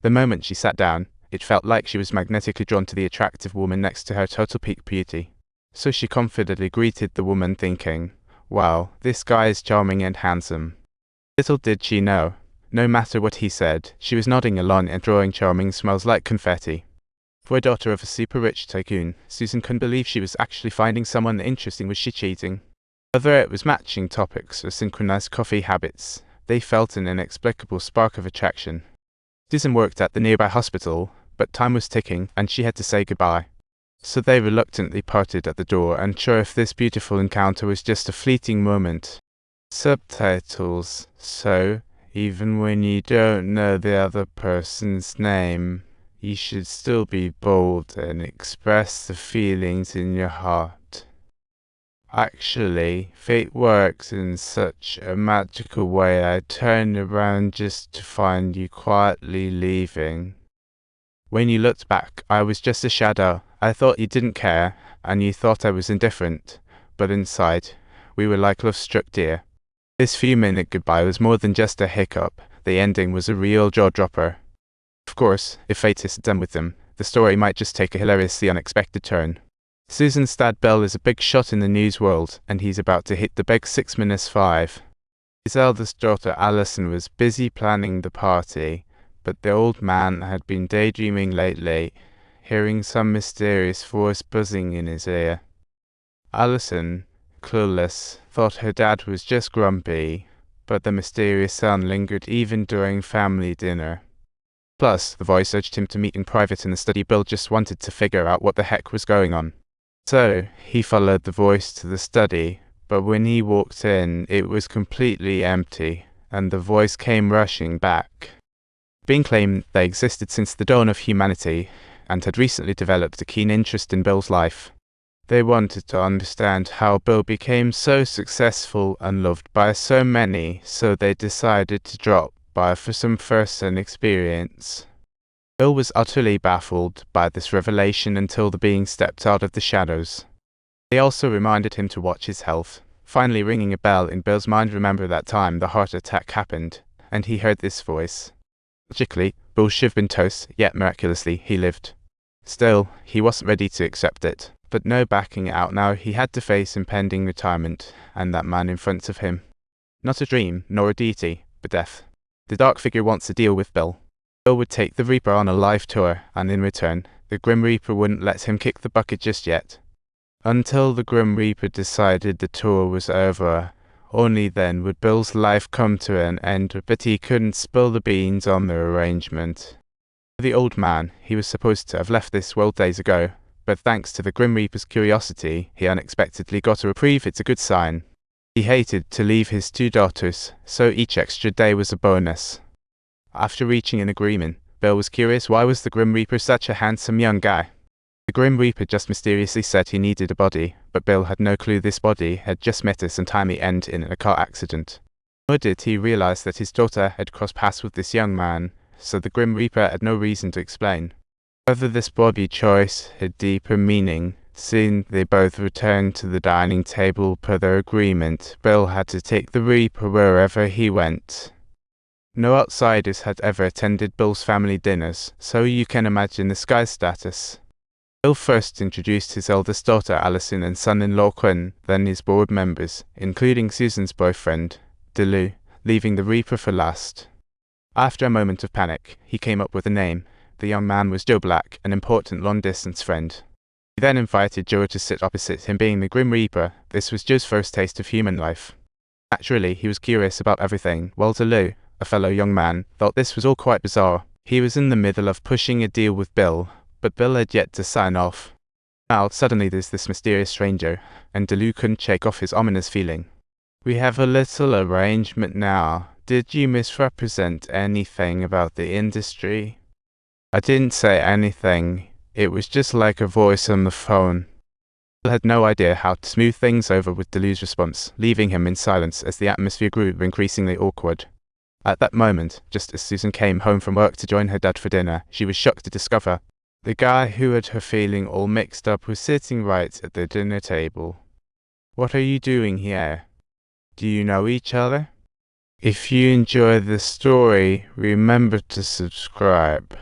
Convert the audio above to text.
The moment she sat down, it felt like she was magnetically drawn to the attractive woman next to her, total peak beauty. So she confidently greeted the woman, thinking, "Wow, this guy is charming and handsome." Little did she know, no matter what he said, she was nodding along and drawing charming smiles like confetti. For a daughter of a super rich tycoon, Susan couldn't believe she was actually finding someone interesting. Was she cheating? Whether it was matching topics or synchronized coffee habits, they felt an inexplicable spark of attraction. Susan worked at the nearby hospital, but time was ticking and she had to say goodbye. So they reluctantly parted at the door, unsure if this beautiful encounter was just a fleeting moment. Subtitles. So, even when you don't know the other person's name, you should still be bold and express the feelings in your heart. Actually, fate works in such a magical way. I turned around just to find you quietly leaving. When you looked back, I was just a shadow. I thought you didn't care, and you thought I was indifferent. But inside, we were like love-struck deer. This few-minute goodbye was more than just a hiccup. The ending was a real jaw-dropper. Of course, if fate is done with them, the story might just take a hilariously unexpected turn. Susan's dad Bill is a big shot in the news world, and he's about to hit the big 6-5. His eldest daughter Alison was busy planning the party, but the old man had been daydreaming lately, hearing some mysterious voice buzzing in his ear. Alison, clueless, thought her dad was just grumpy, but the mysterious sound lingered even during family dinner. Plus, the voice urged him to meet in private in the study. Bill just wanted to figure out what the heck was going on. So, he followed the voice to the study, but when he walked in, it was completely empty, and the voice came rushing back. Being claimed they existed since the dawn of humanity, and had recently developed a keen interest in Bill's life. They wanted to understand how Bill became so successful and loved by so many, so they decided to drop by for some first-hand experience. Bill was utterly baffled by this revelation until the being stepped out of the shadows. They also reminded him to watch his health, finally ringing a bell in Bill's mind. Remember that time the heart attack happened, and he heard this voice. Logically, Bill should have been toast, yet miraculously he lived. Still, he wasn't ready to accept it, but no backing out now. He had to face impending retirement, and that man in front of him. Not a dream, nor a deity, but death. The dark figure wants to deal with Bill. Bill would take the Reaper on a live tour, and in return, the Grim Reaper wouldn't let him kick the bucket just yet. Until the Grim Reaper decided the tour was over. Only then would Bill's life come to an end, but he couldn't spill the beans on the arrangement. The old man, he was supposed to have left this world days ago, but thanks to the Grim Reaper's curiosity, he unexpectedly got a reprieve. It's a good sign. He hated to leave his 2 daughters, so each extra day was a bonus. After reaching an agreement, Bill was curious why was the Grim Reaper such a handsome young guy. The Grim Reaper just mysteriously said he needed a body, but Bill had no clue this body had just met his untimely end in a car accident. Nor did he realize that his daughter had crossed paths with this young man, so the Grim Reaper had no reason to explain. Whether this body choice had deeper meaning, soon they both returned to the dining table per their agreement. Bill had to take the Reaper wherever he went. No outsiders had ever attended Bill's family dinners, so you can imagine this guy's status. Bill first introduced his eldest daughter Alison and son-in-law Quinn, then his board members, including Susan's boyfriend, DeLu, leaving the Reaper for last. After a moment of panic, he came up with a name. The young man was Joe Black, an important long-distance friend. He then invited Joe to sit opposite him. Being the Grim Reaper, this was Joe's first taste of human life. Naturally, he was curious about everything, while DeLu, a fellow young man, thought this was all quite bizarre. He was in the middle of pushing a deal with Bill, but Bill had yet to sign off. Now, suddenly there's this mysterious stranger, and DeLu couldn't shake off his ominous feeling. "We have a little arrangement now. Did you misrepresent anything about the industry?" "I didn't say anything. It was just like a voice on the phone." Bill had no idea how to smooth things over with DeLu's response, leaving him in silence as the atmosphere grew increasingly awkward. At that moment, just as Susan came home from work to join her dad for dinner, she was shocked to discover the guy who had her feeling all mixed up was sitting right at the dinner table. "What are you doing here? Do you know each other?" If you enjoy the story, remember to subscribe.